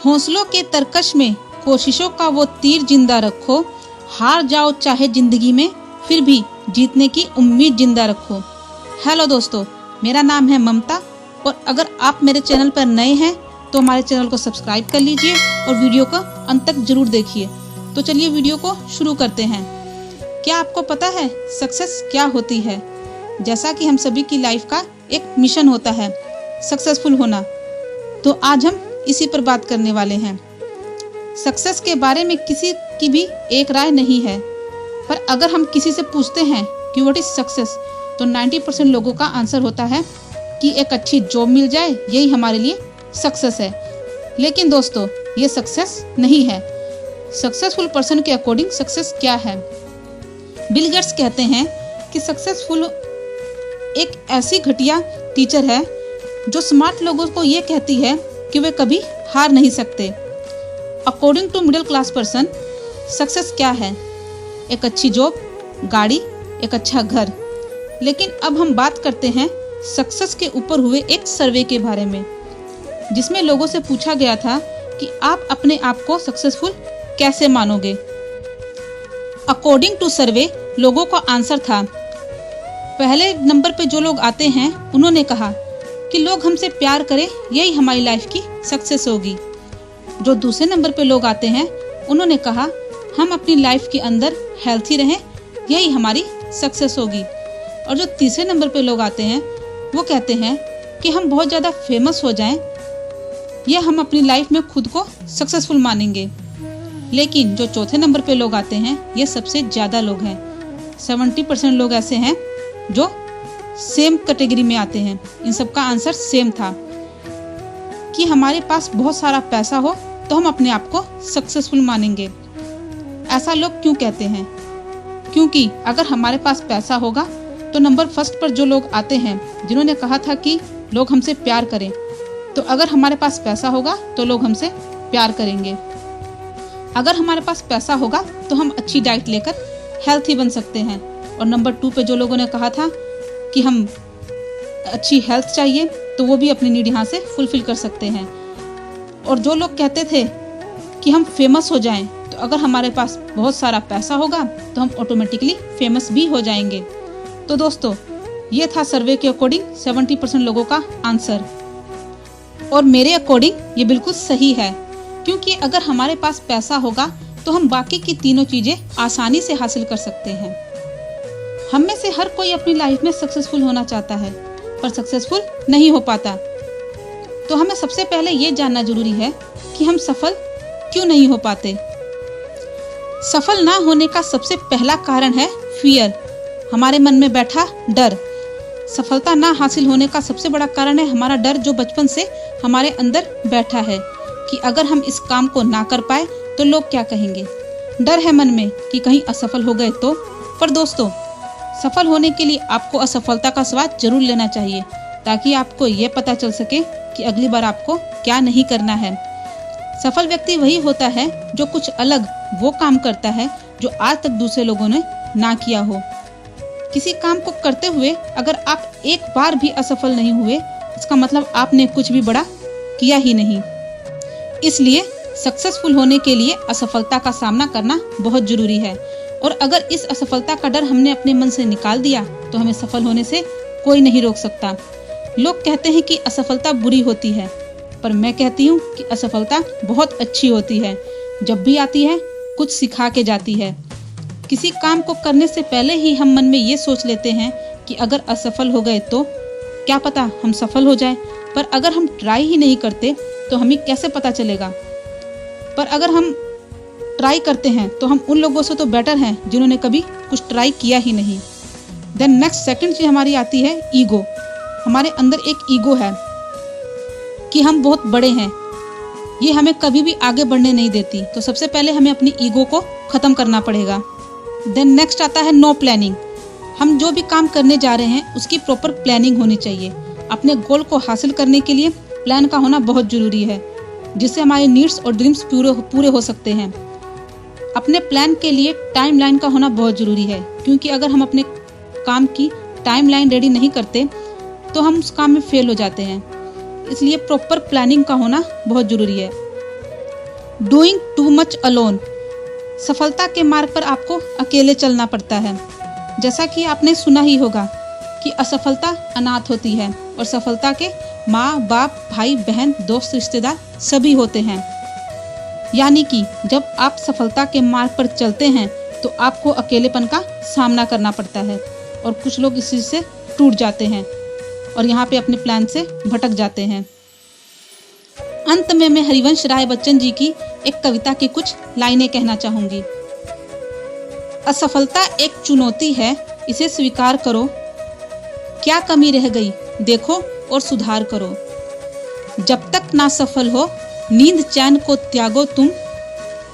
हौसलों के तरकश में कोशिशों का वो तीर जिंदा रखो, हार जाओ चाहे जिंदगी में फिर भी जीतने की उम्मीद जिंदा रखो। हेलो दोस्तों, मेरा नाम है ममता और अगर आप मेरे चैनल पर नए हैं तो हमारे चैनल को सब्सक्राइब कर लीजिए और वीडियो को अंत तक जरूर देखिए। तो चलिए वीडियो को शुरू करते हैं। क्या आपको पता है सक्सेस क्या होती है? जैसा कि हम सभी की लाइफ का एक मिशन होता है सक्सेसफुल होना, तो आज हम इसी पर बात करने वाले हैं। सक्सेस के बारे में किसी की भी एक राय नहीं है, पर अगर हम किसी से पूछते हैं कि व्हाट इज सक्सेस, तो 90% लोगों का आंसर होता है कि एक अच्छी जॉब मिल जाए, यही हमारे लिए सक्सेस है। लेकिन दोस्तों, ये सक्सेस नहीं है। सक्सेसफुल पर्सन के अकॉर्डिंग सक्सेस क्या है? बिल गेट्स कहते हैं कि सक्सेसफुल एक ऐसी घटिया टीचर है जो स्मार्ट लोगों को ये कहती है कि वे कभी हार नहीं सकते। According to middle class person, success क्या है? एक अच्छी जॉब, गाड़ी, एक अच्छा घर। लेकिन अब हम बात करते हैं सक्सेस के ऊपर हुए एक सर्वे के बारे में, जिसमें लोगों से पूछा गया था कि आप अपने आप को सक्सेसफुल कैसे मानोगे। अकॉर्डिंग टू सर्वे, लोगों का आंसर था, पहले नंबर पे जो लोग आते हैं उन्होंने कहा कि लोग हमसे प्यार करें, यही हमारी लाइफ की सक्सेस होगी। जो दूसरे नंबर पे लोग आते हैं उन्होंने कहा हम अपनी लाइफ के अंदर हेल्थी रहें, यही हमारी सक्सेस होगी। और जो तीसरे नंबर पे लोग आते हैं वो कहते हैं कि हम बहुत ज़्यादा फेमस हो जाएं, यह हम अपनी लाइफ में खुद को सक्सेसफुल मानेंगे। लेकिन जो चौथे नंबर पे लोग आते हैं, ये सबसे ज़्यादा लोग हैं। 70% लोग ऐसे हैं जो सेम कैटेगरी में आते हैं। इन सब का आंसर सेम था कि हमारे पास बहुत सारा पैसा हो तो हम अपने आप को सक्सेसफुल मानेंगे। ऐसा लोग क्यों कहते हैं? क्योंकि अगर हमारे पास पैसा होगा तो नंबर फर्स्ट पर जो लोग आते हैं जिन्होंने कहा था कि लोग हमसे प्यार करें, तो अगर हमारे पास पैसा होगा तो लोग हमसे प्यार करेंगे। अगर हमारे पास पैसा होगा तो हम अच्छी डाइट लेकर हेल्थी बन सकते हैं। और नंबर 2 पे जो लोगों ने कहा था कि हम अच्छी हेल्थ चाहिए, तो वो भी अपनी नीड यहाँ से फुलफिल कर सकते हैं। और जो लोग कहते थे कि हम फेमस हो जाएं, तो अगर हमारे पास बहुत सारा पैसा होगा तो हम ऑटोमेटिकली फेमस भी हो जाएंगे। तो दोस्तों, ये था सर्वे के अकॉर्डिंग 70% लोगों का आंसर। और मेरे अकॉर्डिंग ये बिल्कुल सही है, क्योंकि अगर हमारे पास पैसा होगा तो हम बाकी की तीनों चीज़ें आसानी से हासिल कर सकते हैं। हम में से हर कोई अपनी लाइफ में सक्सेसफुल होना चाहता है, पर सक्सेसफुल नहीं हो पाता। तो हमें सबसे पहले ये जानना जरूरी है कि हम सफल क्यों नहीं हो पाते। सफल ना होने का सबसे पहला कारण है फियर, हमारे मन में बैठा डर। सफलता ना हासिल होने का सबसे बड़ा कारण है हमारा डर, जो बचपन से हमारे अंदर बैठा है कि अगर हम इस काम को ना कर पाए तो लोग क्या कहेंगे। डर है मन में कि कहीं असफल हो गए तो। पर दोस्तों, सफल होने के लिए आपको असफलता का स्वाद जरूर लेना चाहिए, ताकि आपको ये पता चल सके कि अगली बार आपको क्या नहीं करना है। सफल व्यक्ति वही होता है जो कुछ अलग वो काम करता है जो आज तक दूसरे लोगों ने ना किया हो। किसी काम को करते हुए अगर आप एक बार भी असफल नहीं हुए, इसका मतलब आपने कुछ भी बड़ा किया ही नहीं। इसलिए सक्सेसफुल होने के लिए असफलता का सामना करना बहुत जरूरी है। और अगर इस असफलता का डर हमने अपने मन से निकाल दिया तो हमें सफल होने से कोई नहीं रोक सकता। लोग कहते हैं कि असफलता बुरी होती है, पर मैं कहती हूँ कि असफलता बहुत अच्छी होती है। जब भी आती है कुछ सिखा के जाती है। किसी काम को करने से पहले ही हम मन में ये सोच लेते हैं कि अगर असफल हो गए तो क्या पता हम सफल हो जाए। पर अगर हम ट्राई ही नहीं करते तो हमें कैसे पता चलेगा। पर अगर हम ट्राई करते हैं तो हम उन लोगों से तो बेटर हैं जिन्होंने कभी कुछ ट्राई किया ही नहीं। देन नेक्स्ट सेकंड चीज हमारी आती है ईगो। हमारे अंदर एक ईगो है कि हम बहुत बड़े हैं, ये हमें कभी भी आगे बढ़ने नहीं देती। तो सबसे पहले हमें अपनी ईगो को खत्म करना पड़ेगा। देन नेक्स्ट आता है नो प्लानिंग। हम जो भी काम करने जा रहे हैं उसकी प्रॉपर प्लानिंग होनी चाहिए। अपने गोल को हासिल करने के लिए प्लान का होना बहुत जरूरी है, जिससे हमारे नीड्स और ड्रीम्स पूरे हो सकते हैं। अपने प्लान के लिए टाइमलाइन का होना बहुत ज़रूरी है, क्योंकि अगर हम अपने काम की टाइमलाइन रेडी नहीं करते तो हम उस काम में फेल हो जाते हैं। इसलिए प्रॉपर प्लानिंग का होना बहुत ज़रूरी है। Doing too much alone. सफलता के मार्ग पर आपको अकेले चलना पड़ता है। जैसा कि आपने सुना ही होगा कि असफलता अनाथ होती है और सफलता के माँ बाप भाई बहन दोस्त रिश्तेदार सभी होते हैं। यानी कि जब आप सफलता के मार्ग पर चलते हैं तो आपको अकेलेपन का सामना करना पड़ता है और कुछ लोग इसी से टूट जाते हैं और यहाँ पे अपने प्लान से भटक जाते हैं। अंत में मैं हरिवंश राय बच्चन जी की एक कविता की कुछ लाइनें कहना चाहूंगी। असफलता एक चुनौती है, इसे स्वीकार करो। क्या कमी रह गई देखो और सुधार करो। जब तक ना सफल हो नींद चैन को त्यागो तुम।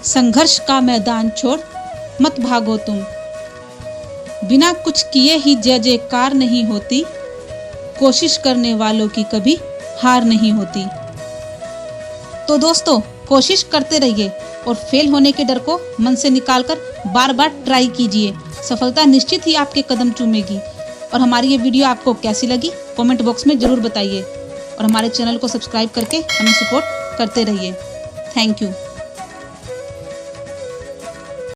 संघर्ष का मैदान छोड़ मत भागो तुम। बिना कुछ किए ही जय जयकार नहीं होती। कोशिश करने वालों की कभी हार नहीं होती। तो दोस्तों, कोशिश करते रहिए और फेल होने के डर को मन से निकालकर बार बार ट्राई कीजिए। सफलता निश्चित ही आपके कदम चूमेगी। और हमारी ये वीडियो आपको कैसी लगी कमेंट बॉक्स में ज़रूर बताइए और हमारे चैनल को सब्सक्राइब करके हमें सपोर्ट करते रहिए। Thank you.